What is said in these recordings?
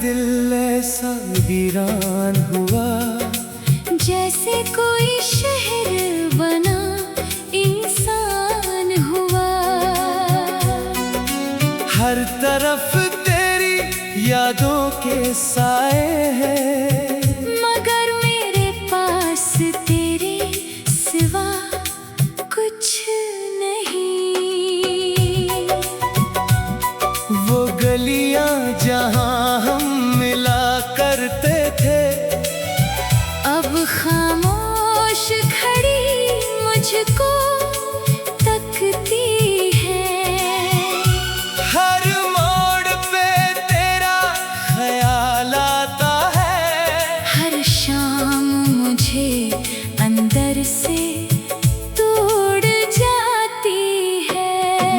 दिल ऐसा वीरान हुआ, जैसे कोई शहर बना इंसान हुआ। हर तरफ तेरी यादों के साए हैं, मगर मेरे पास तेरे सिवा कुछ नहीं। वो गलियां जहां हम मिला करते थे, अब खामोश खड़ी मुझको तकती है। हर मोड़ पे तेरा ख्याल आता है, हर शाम मुझे अंदर से तोड़ जाती है।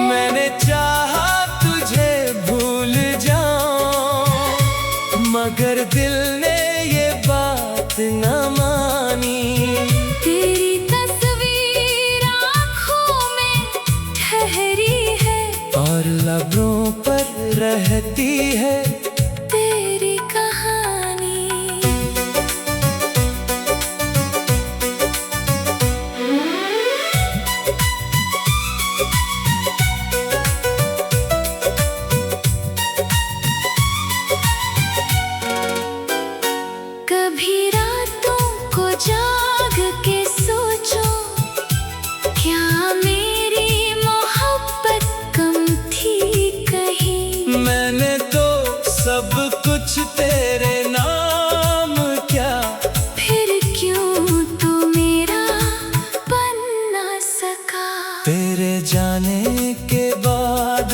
मैंने चाहा तुझे भूल जाऊं, मगर दिल ने ये बात न मानी। तेरी तस्वीर आँखों में ठहरी है, और लबों पर रहती है तेरी कहानी। कभी रातों को जाग के सोचो, क्या मेरी मोहब्बत कम थी कहीं। मैंने तो सब कुछ तेरे नाम किया, फिर क्यों तू मेरा बन ना सका। तेरे जाने के बाद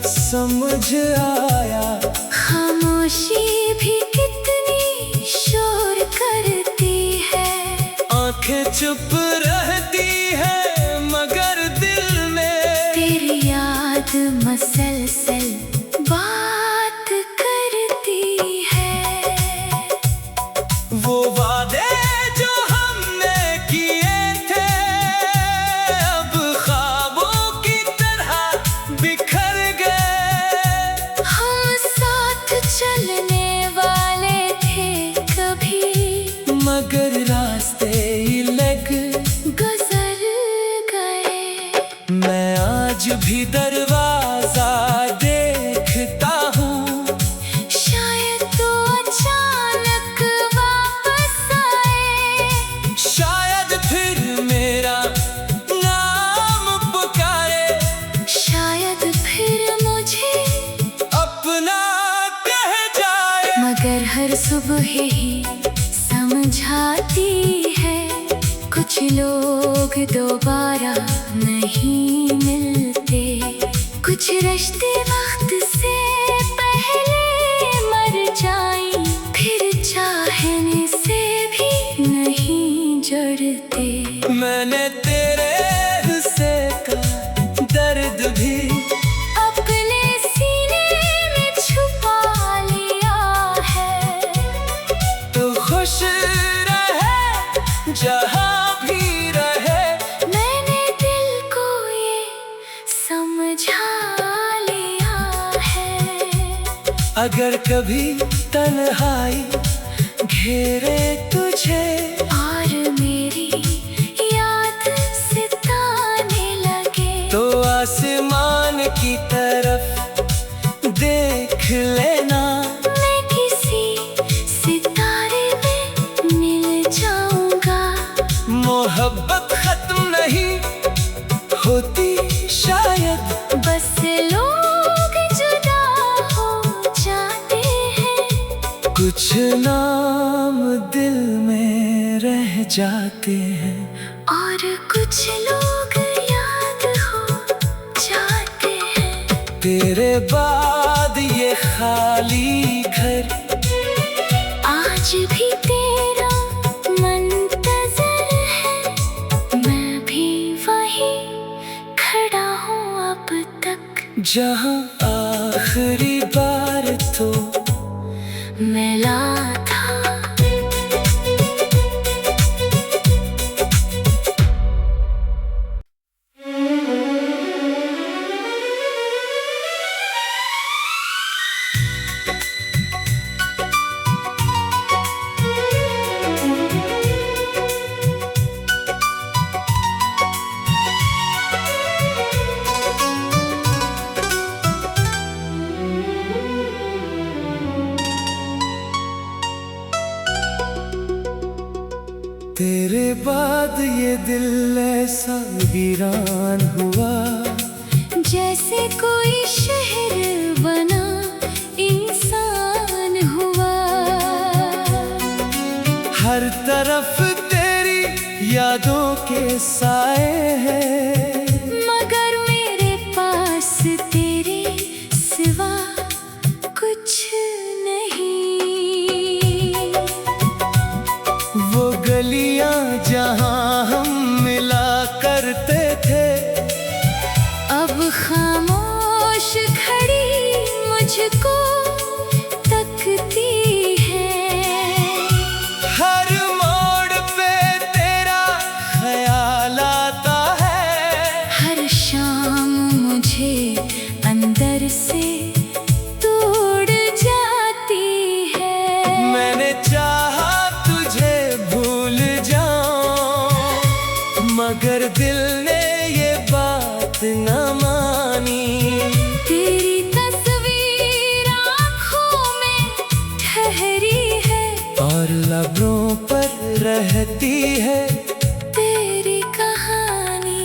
समझ आया, खामोशी भी कितनी शोर करती है। आंखें चुप रहती है मगर दिल में तेरी याद मसलसल बात करती है। वो वादे जो हमने किए थे, अब ख्वाबों की तरह बिखर गए। हम साथ चलने वाले थे कभी, मगर रास्ते अलग गुजर गए। मैं आज भी दरवाजा देखता हूँ, शायद तो अचानक वापस आए। शायद फिर मेरा नाम पुकारे, शायद फिर मुझे अपना कह जाए। मगर हर सुबह ही समझाती है, कुछ लोग दोबारा नहीं मिलते। कुछ रिश्ते वक्त से पहले मर जाएं, फिर चाहने से भी नहीं जुड़ते। मैंने तेरे हिस्से का दर्द भी अपने सीने में छुपा लिया है। तो खुश रहे जहाँ भी रहे, मैंने दिल को ये समझा लिया है। अगर कभी तन्हाई घेरे तुझे, और मेरी याद सताने लगे, तो आसमान की तरफ देख लेना। मैं किसी सितारे में मिल जाऊंगा। मोहब्बत खत्म नहीं होती शायद, बस लोग जुदा हो जाते हैं। कुछ नाम दिल में रह जाते हैं, और कुछ लोग याद हो जाते हैं। तेरे बाद ये खाली घर आज भी तेरा मंतज़र है, मैं भी वहीं खड़ा हूँ अब तक, जहाँ आखिरी बार तो मिला था। तेरे बाद ये दिल ऐसा वीरान हुआ, जैसे कोई शहर बना इंसान हुआ। हर तरफ तेरी यादों के साए हैं, मगर मेरे पास तेरे सिवा कुछ नहीं। वो गलियां जहां हम मिला करते थे, अब खामोश खड़ी मुझको तकती है। हर मोड़ पे तेरा ख्याल आता है, हर शाम मुझे अंदर से तोड़ जाती है। मैंने चाहा तुझे भूल जाऊं, मगर दिल ने ये बात न मानी। तेरी तस्वीर आँखों में ठहरी है, और लबों पर रहती है तेरी कहानी।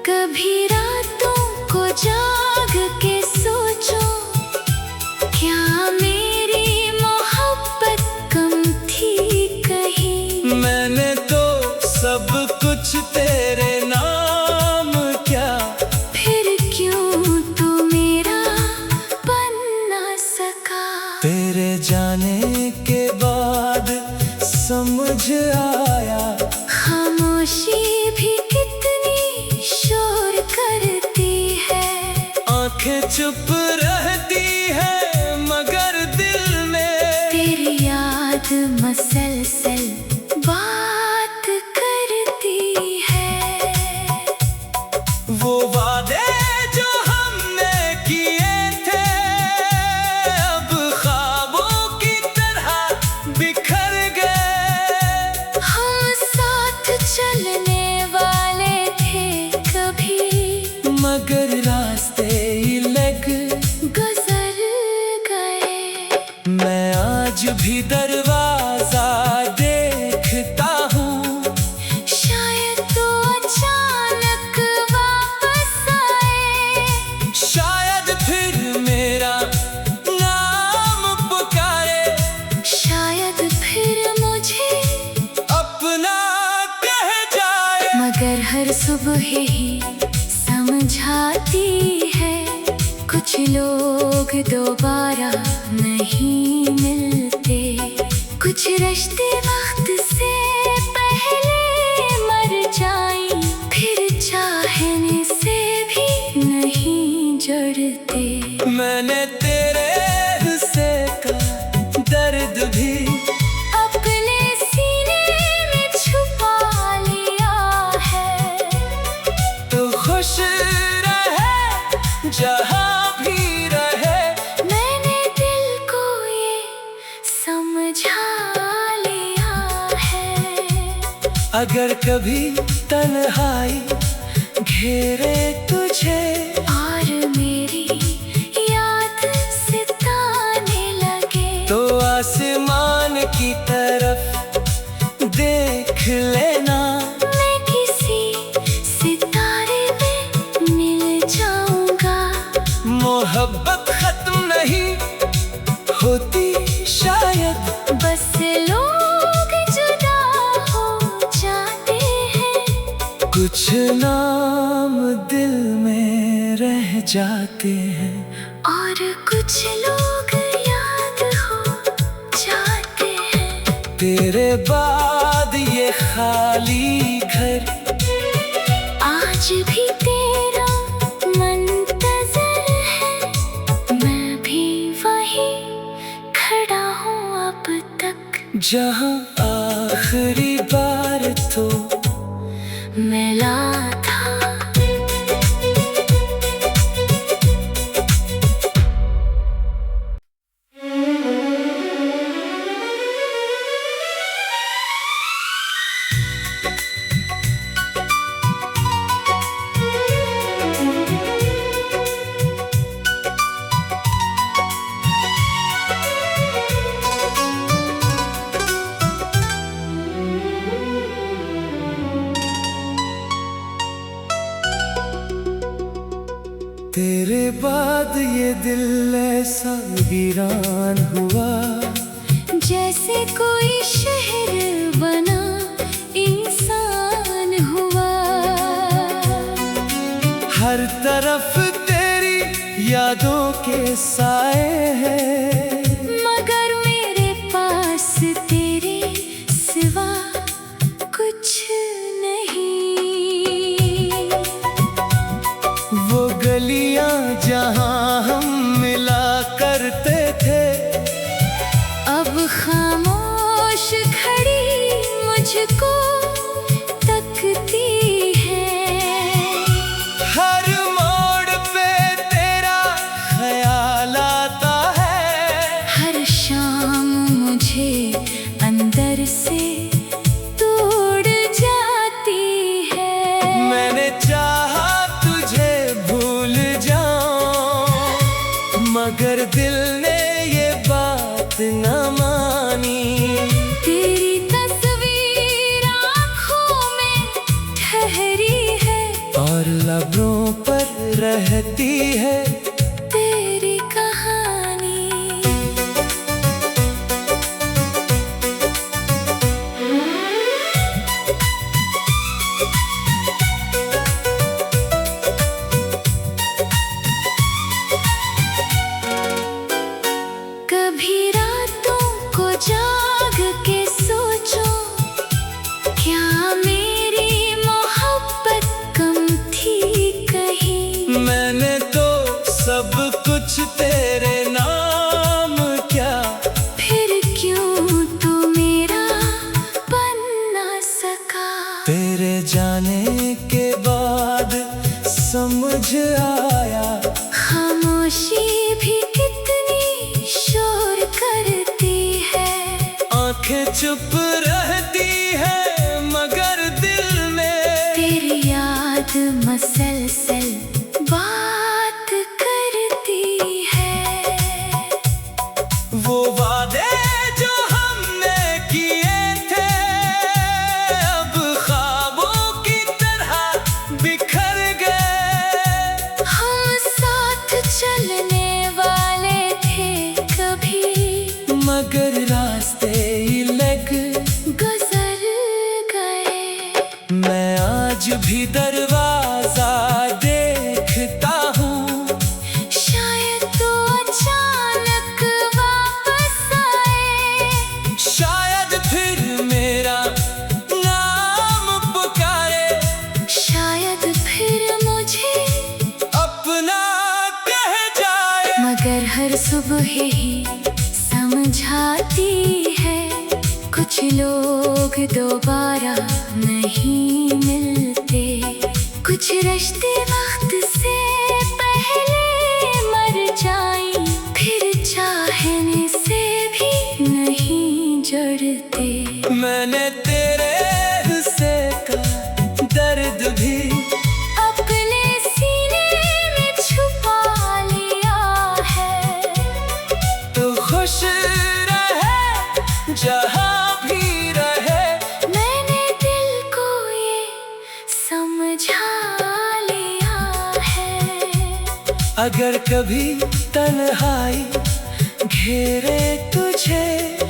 कभी रातों को जाग के सोचो, क्या मेरी मोहब्बत कम थी कहीं? मैंने तो सब कुछ तेरे नाम क्या, फिर क्यों तू मेरा बन ना सका? तेरे जाने के बाद समझ आया, खामोशी भी कितनी शोर करती है। आंखें चुप रहती है मगर दिल में तेरी याद मसलसल बात करती है। वो वादे जो हमने किए थे, अब ख्वाबों की तरह बिखर गए। हम साथ चलने वाले थे कभी, मगर रास्ते अलग गुजर गए। मैं आज भी दरवाजा देखता हूँ, शायद तो अचानक वापस आए, शायद फिर मेरा नाम पुकारे, शायद फिर मुझे अपना कह जाए। मगर हर सुबह ही समझाती है, कुछ लोग दोबारा नहीं मिलते। कुछ रिश्ते वक्त से पहले मर जाएं, फिर चाहने से भी नहीं जड़ते। मैंने तेरे हिस्से का दर्द भी अपने सीने में छुपा लिया है। तो खुश रहे जहाँ भी रहे, मैंने दिल को ये समझा लिया है। अगर कभी तन्हाई घेरे तुझे, और मेरी याद सताने लगे, तो आसमान की तरफ देख लेना। मैं किसी सितारे में मिल जाऊंगा। मोहब्बत खत्म नहीं होती शायद, बस लोग जुदा हो जाते हैं, कुछ नाम दिल में रह जाते हैं। और कुछ लोग याद हो जाते हैं। तेरे बाद ये खाली घर, आज भी तेरा मंतज़र है, मैं भी वहीं खड़ा हूँ अब तक, जहाँ आखिरी बार तो मिला था। तेरे बाद ये दिल ऐसा वीरान हुआ, जैसे कोई शहर बना इंसान हुआ। हर तरफ तेरी यादों के साए हैं, मगर मेरे पास तेरे सिवा कुछ नहीं। वो गलियां जहां हम मिला करते थे, अब खामोश खड़ी मुझको तकती है। हर मोड़ पे तेरा ख्याल आता है, हर शाम मुझे अंदर से तोड़ जाती है। मैंने चाहा तुझे भूल जाऊं, मगर दिल ने ये बात न मानी। तेरी तस्वीर आँखों में ठहरी है, और लबों पर रहती है तेरी कहानी। कभी रातों को जाग के सोचो, क्या मेरी मोहब्बत कम थी कहीं। मैंने तो सब कुछ तेरे नाम किया, फिर क्यों तू मेरा बन ना सका। तेरे जाने के बाद समझ आया, खामोशी भी कितनी शोर करती है। आंखें चुप रहती है मगर दिल में तेरी याद मसलसल बात करती है। वो वादे जो हमने किए थे, अब ख्वाबों की तरह बिखर गए। हम साथ चलने वाले थे कभी, मगर रास्ते अलग गुजर गए। मैं आज भी दरवाजा देखता हूँ, शायद तो अचानक वापस आए। शायद फिर मेरा नाम पुकारे, शायद फिर मुझे अपना कह जाए। मगर हर सुबह ही समझाती है, कुछ लोग दोबारा नहीं मिलते। कुछ रिश्ते वक्त से पहले मर जाएं, फिर चाहने से भी नहीं जड़ते। मैंने तेरे हिस्से का दर्द भी अपने सीने में छुपा लिया है। तो खुश रहे जहाँ भी रहे, मैंने दिल को ये समझा लिया है। अगर कभी तन्हाई घेरे तुझे,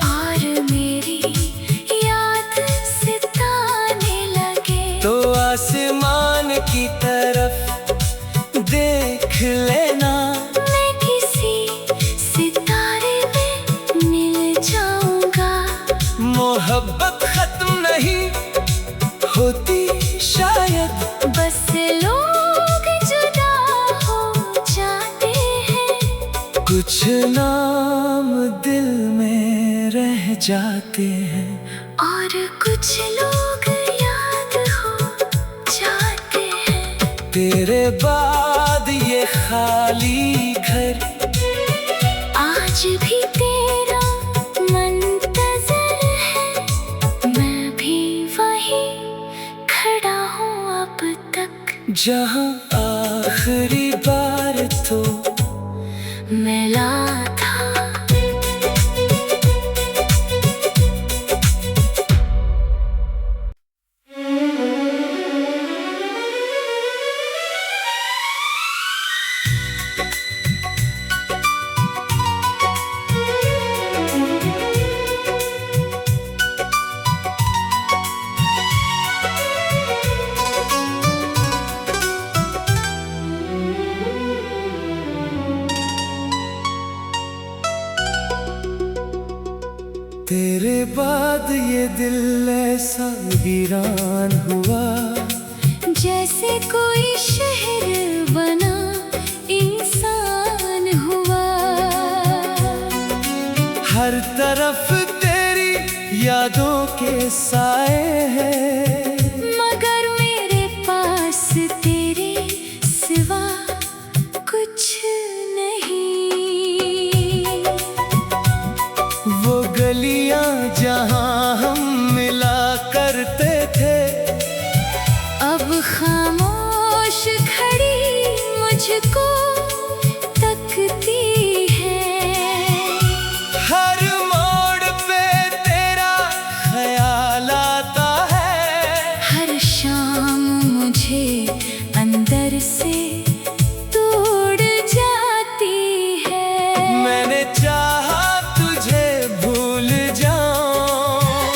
और मेरी याद सताने लगे, तो आसमान की तरफ देख लेना। मैं किसी सितारे में मिल जाऊंगा। मोहब्बत खत्म नहीं होती शायद, बस लोग जुदा हो जाते हैं। कुछ नाम दिल में रह जाते हैं, और कुछ लोग याद हो जाते हैं। तेरे बाद ये खाली घर आज भी तेरा मंतज़र है, मैं भी वही खड़ा हूँ अब तक। जहाँ आखिरी बार तो मिला था। बाद ये दिल ऐसा वीरान हुआ, जैसे कोई शहर बना इंसान हुआ। हर तरफ तेरी यादों के साए हैं, मगर मेरे पास तेरे सिवा कुछ नहीं। वो गलियां जहां हम मिला करते थे, अब खामोश खड़ी मुझको तकती है। हर मोड़ पे तेरा ख्याल आता है, हर शाम मुझे अंदर से तोड़ जाती है। मैंने चाहा तुझे भूल जाऊं,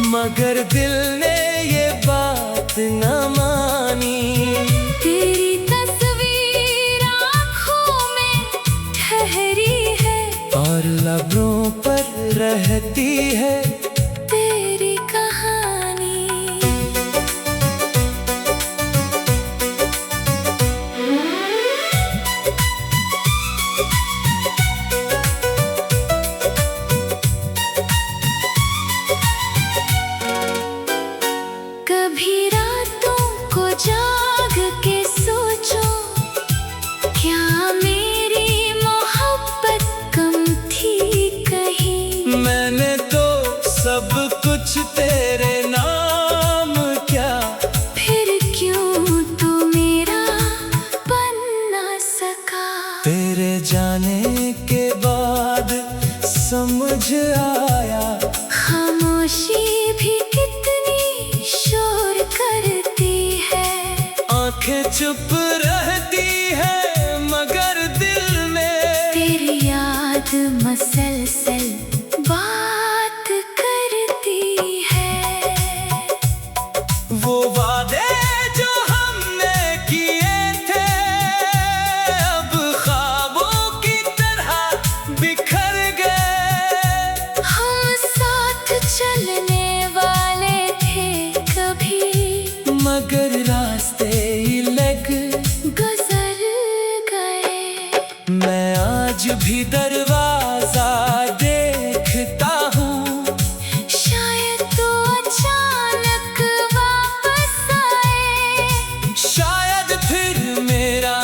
मगर दिल ने ये बात न मानी। तेरी तस्वीर आँखों में ठहरी है, और लबों पर रहती है तेरी कहानी। कभी रातों को जाग के सोचो, क्या मेरी मोहब्बत कम थी कहीं। मैंने तो सब कुछ तेरे नाम क्या, फिर क्यों तू मेरा बन ना सका। तेरे जाने के बाद समझ आया, खामोशी भी कितनी शोर करती है। आंखें चुप रहती है मगर दिल में तेरी याद मसलसल बात करती है। वो वादे जो हमने किए थे, अब ख्वाबों की तरह बिखर गए। हम साथ चलने वाले थे कभी, मगर रास्ते अलग गुजर गए। मैं आज भी दरवाजा देखता हूँ, शायद तो अचानक वापस आए। शायद फिर मेरा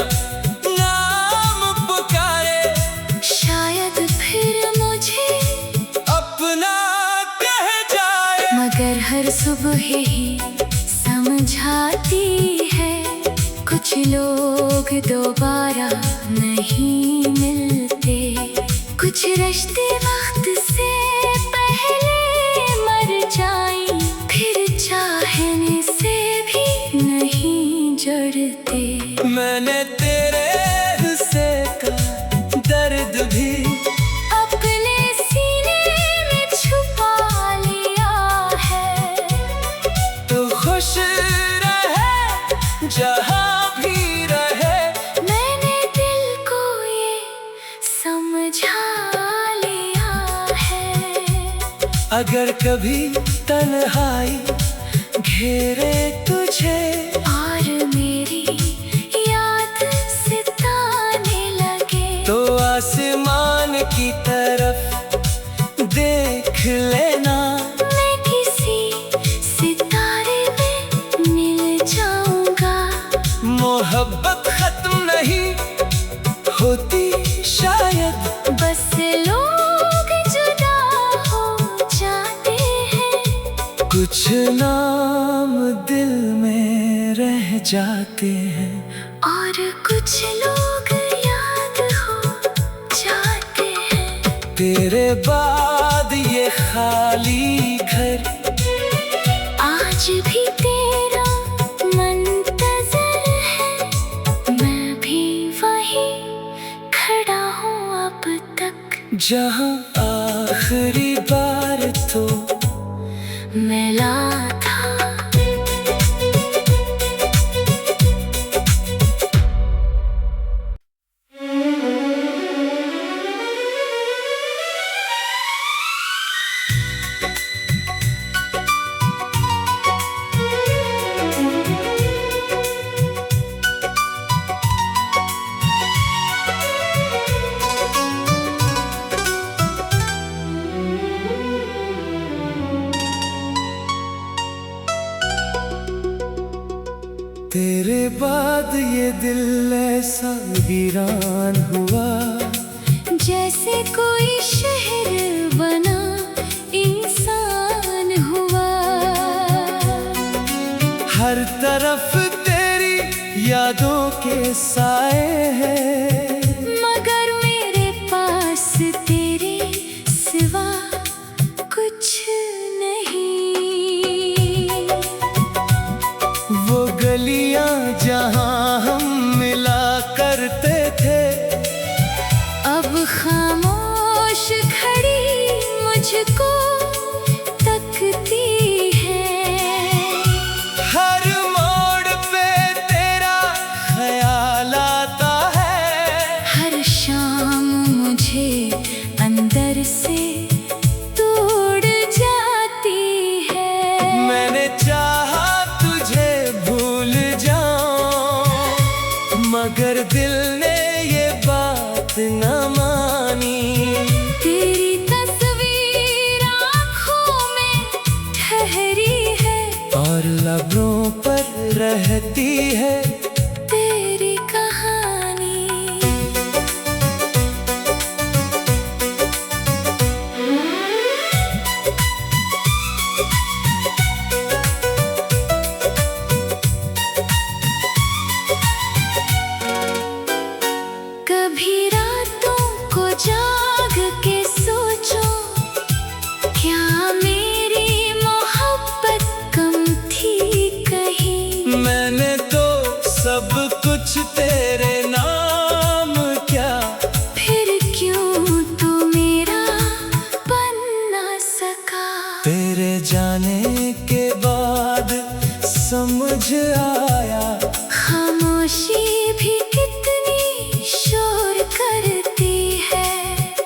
नाम पुकारे, शायद फिर मुझे अपना कह जाए। मगर हर सुबह ही समझाती है, कुछ लोग दोबारा नहीं मिलते। कुछ रिश्ते वक्त से पहले मर जाएं, फिर चाहने से भी नहीं जड़ते। मैंने तेरे हिस्से का दर्द भी अपने सीने में छुपा लिया है। तो खुश रहे जहाँ भी रहे, मैंने दिल को ये समझा लिया है। अगर कभी तन्हाई घेरे तुझे, और मेरी याद सताने लगे, तो आसमान की तरफ देख लेना। मैं किसी सितारे में मिल जाऊंगा। मोहब्बत खत्म नहीं होती शायद, बस लोग जुदा हो जाते हैं। कुछ नाम दिल में रह जाते हैं, और कुछ लोग याद हो जाते हैं। तेरे बाद ये खाली घर आज भी तेरा मंतज़र है, मैं भी वही खड़ा हूँ अब तक, जहाँ आखिरी बार तो मिला था। तेरे बाद ये दिल ऐसा वीरान हुआ, जैसे कोई शहर बना इंसान हुआ। हर तरफ तेरी यादों के साए हैं, मगर मेरे पास तेरे सिवा कुछ नहीं। वो गलियां जहां हम मिला करते थे, अब खामोश खड़ी मुझको तकती है। हर मोड़ पे तेरा ख्याल आता है, हर शाम मुझे अंदर से तोड़ जाती है। मैंने चाहा तुझे भूल जाऊं, मगर दिल ने ये बात न मानी। तेरी तस्वीर आँखों में ठहरी है, और लबों पर रहती है तेरी कहानी। कभी रातों को जाग के सोचो, क्या मेरी मोहब्बत कम थी कहीं। मैंने तो सब कुछ तेरे नाम किया, फिर क्यों तू मेरा बन ना सका। तेरे जाने के बाद समझ आया, खामोशी भी कितनी शोर करती है।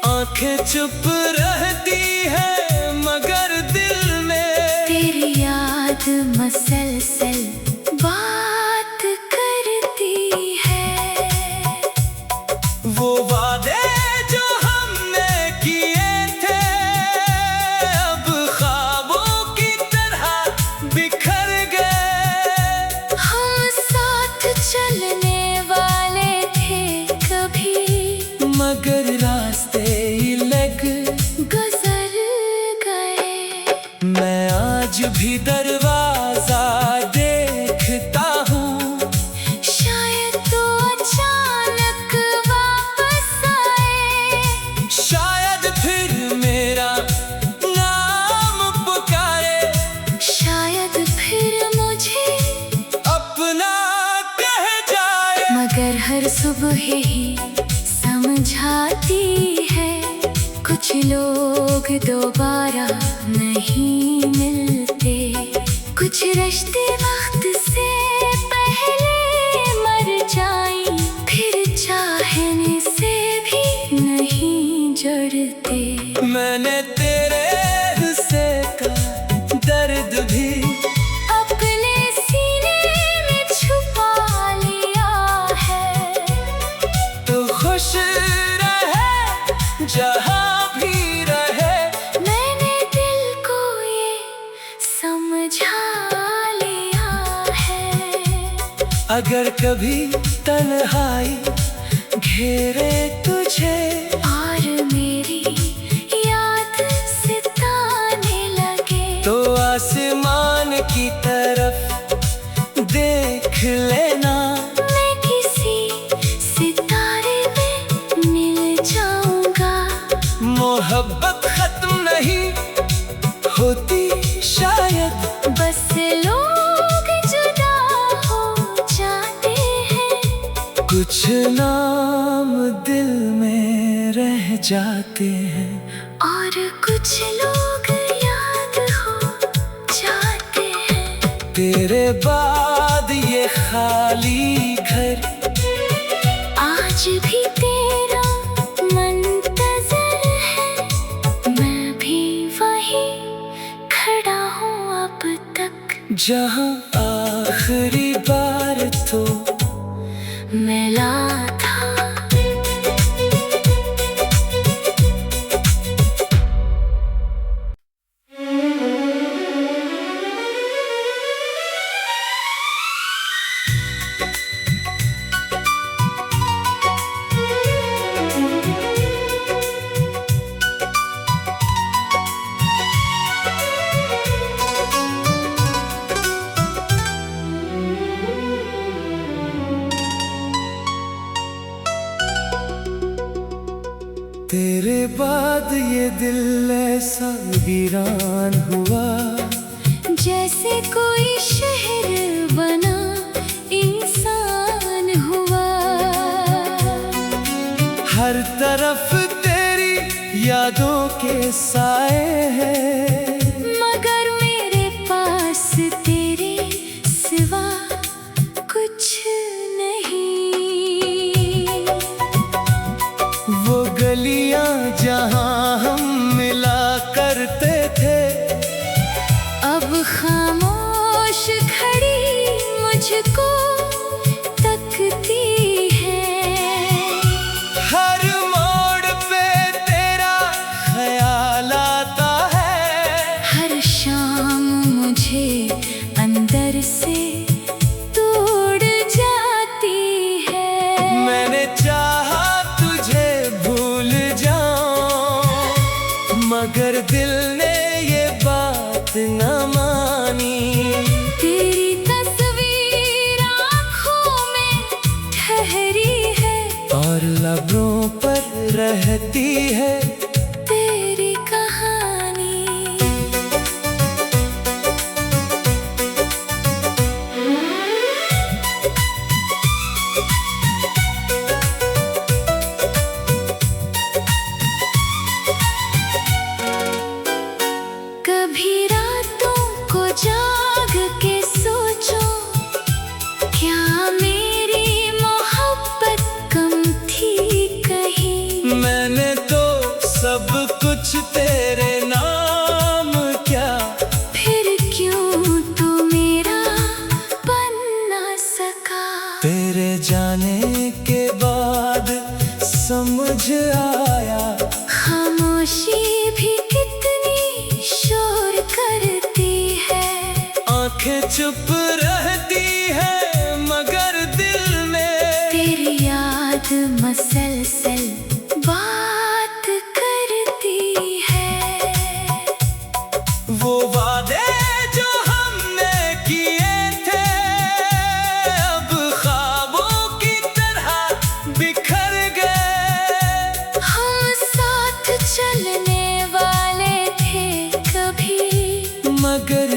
आंखें चुप रहती है मगर दिल में तेरी याद मसलसल बात करती है। वो वादे जो हमने किए थे, अब ख्वाबों की तरह बिखर गए। हम साथ चलने वाले थे कभी, मगर रास्ते अलग गुजर गए। मैं आज भी दरवाजा देखता हूँ, शायद तो अचानक वापस आए। शायद फिर मेरा नाम पुकारे, शायद फिर मुझे अपना कह जाए। मगर हर सुबह ही समझाती है, कुछ लोग दोबारा नहीं मिलते। कुछ रिश्ते वक्त से पहले मर जाएं, फिर चाहने से भी नहीं जड़ते। मैंने तेरे हिस्से का दर्द भी अपने सीने में छुपा लिया है। तो खुश रहे जहाँ भी रहे, मैंने दिल को ये समझा लिया है। अगर कभी तन्हाई घेरे तुझे, और मेरी याद सताने लगे, तो आसमान की तरफ देख लेना। मैं किसी सितारे में मिल जाऊंगा। मोहब्बत खत्म नहीं होती शायद, बस लोग जुदा हो जाते हैं। कुछ नाम दिल में रह जाते हैं, और कुछ लोग याद हो जाते हैं। तेरे बाद ये खाली घर आज भी तेरा मंतज़र है, मैं भी वहीं खड़ा हूँ अब तक। जहाँ आखिरी बार तो मिला था। ये दिल ऐसा वीरान हुआ, जैसे कोई शहर बना इंसान हुआ। हर तरफ तेरी यादों के साए हैं, मगर मेरे पास तेरे सिवा कुछ नहीं। वो गलियां जहां हम मिला करते थे, अब खामोश खड़ी मुझको तकती है। हर मोड़ पे तेरा ख्याल आता है, हर शाम मुझे अंदर से तोड़ जाती है। मैंने चाहा तुझे भूल जाऊं, मगर दिल ने ये बात न मानी। तेरी तस्वीर आँखों में ठहरी है, और लबों पर रहती है तेरी कहानी। कभी रातों को जाग के सोचो, क्या मेरी मोहब्बत कम थी कहीं। मैंने तो सब कुछ तेरे नाम किया, फिर क्यों तू मेरा बन ना सका। तेरे जाने के बाद समझ आया, खामोशी भी कितनी शोर करती है। आंखें चुप रहती है मगर दिल में तेरी याद मसलसल बात करती है। वो वादे जो हमने किए थे, अब ख्वाबों की तरह बिखर गए। हम साथ चलने वाले थे कभी, मगर